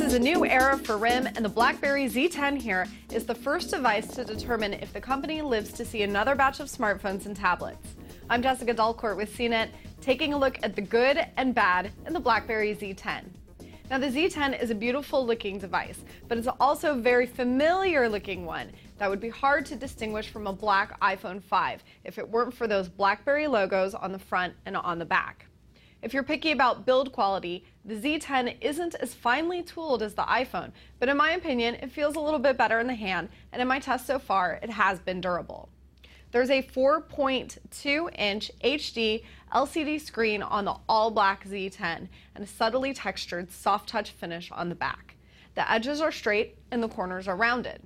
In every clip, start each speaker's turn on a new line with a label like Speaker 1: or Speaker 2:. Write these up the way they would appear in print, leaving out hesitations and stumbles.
Speaker 1: is a new era for RIM, and the BlackBerry Z10 here is the first device to determine if the company lives to see another batch of smartphones and tablets. I'm Jessica Dalcourt with CNET, taking a look at the good and bad in the BlackBerry Z10. Now, the Z10 is a beautiful looking device, but it's also a very familiar looking one that would be hard to distinguish from a black iPhone 5 if it weren't for those BlackBerry logos on the front and on the back. If you're picky about build quality, the Z10 isn't as finely tooled as the iPhone, but in my opinion, it feels a little bit better in the hand, and in my test so far, it has been durable. There's a 4.2-inch HD LCD screen on the all-black Z10 and a subtly textured soft touch finish on the back. The edges are straight and the corners are rounded.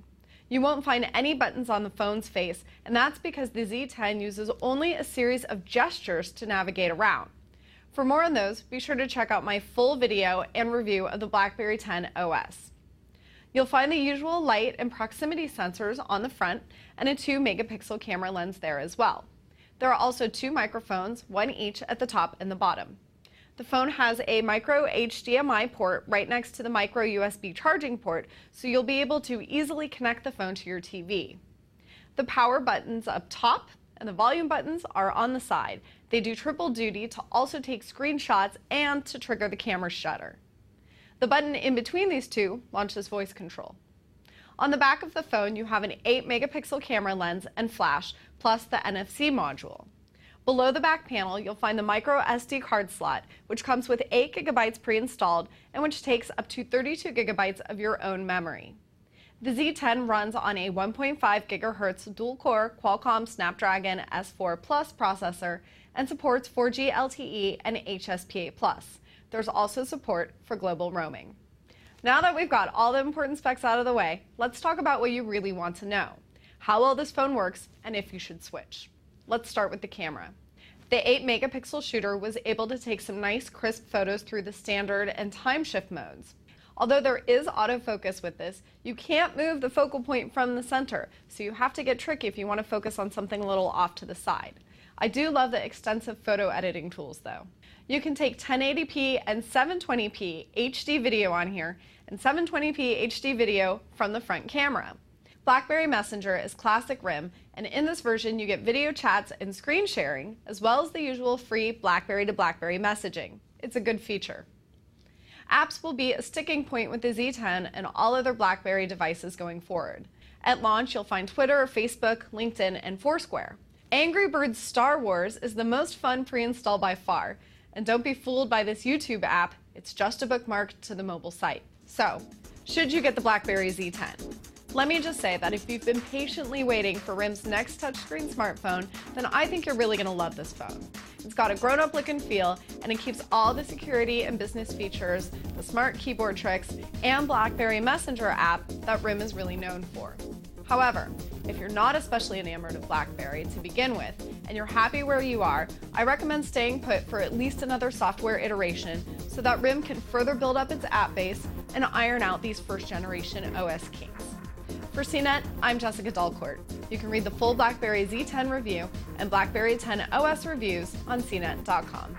Speaker 1: You won't find any buttons on the phone's face, and that's because the Z10 uses only a series of gestures to navigate around. For more on those, be sure to check out my full video and review of the BlackBerry 10 OS. You'll find the usual light and proximity sensors on the front and a 2-megapixel camera lens there as well. There are also 2 microphones, one each at the top and the bottom. The phone has a micro HDMI port right next to the micro USB charging port, so you'll be able to easily connect the phone to your TV. The power buttons up top and the volume buttons are on the side. They do triple duty to also take screenshots and to trigger the camera shutter. The button in between these two launches voice control. On the back of the phone, you have an 8-megapixel camera lens and flash, plus the NFC module. Below the back panel, you'll find the micro SD card slot, which comes with 8 GB pre-installed and which takes up to 32 GB of your own memory. The Z10 runs on a 1.5 GHz dual-core Qualcomm Snapdragon S4 Plus processor and supports 4G LTE and HSPA+. There's also support for global roaming. Now that we've got all the important specs out of the way, let's talk about what you really want to know: how well this phone works and if you should switch. Let's start with the camera. The 8-megapixel shooter was able to take some nice crisp photos through the standard and time shift modes. Although there is autofocus with this, you can't move the focal point from the center, so you have to get tricky if you want to focus on something a little off to the side. I do love the extensive photo editing tools though. You can take 1080p and 720p HD video on here and 720p HD video from the front camera. BlackBerry Messenger is classic RIM, and in this version you get video chats and screen sharing, as well as the usual free BlackBerry to BlackBerry messaging. It's a good feature. Apps will be a sticking point with the Z10 and all other BlackBerry devices going forward. At launch, you'll find Twitter, Facebook, LinkedIn, and Foursquare. Angry Birds Star Wars is the most fun pre-install by far, and don't be fooled by this YouTube app, it's just a bookmark to the mobile site. So, should you get the BlackBerry Z10? Let me just say that if you've been patiently waiting for RIM's next touchscreen smartphone, then I think you're really going to love this phone. It's got a grown-up look and feel, and it keeps all the security and business features, the smart keyboard tricks, and BlackBerry Messenger app that RIM is really known for. However, if you're not especially enamored of BlackBerry to begin with, and you're happy where you are, I recommend staying put for at least another software iteration so that RIM can further build up its app base and iron out these first-generation OS kinks. For CNET, I'm Jessica Dalcourt. You can read the full BlackBerry Z10 review and BlackBerry 10 OS reviews on CNET.com.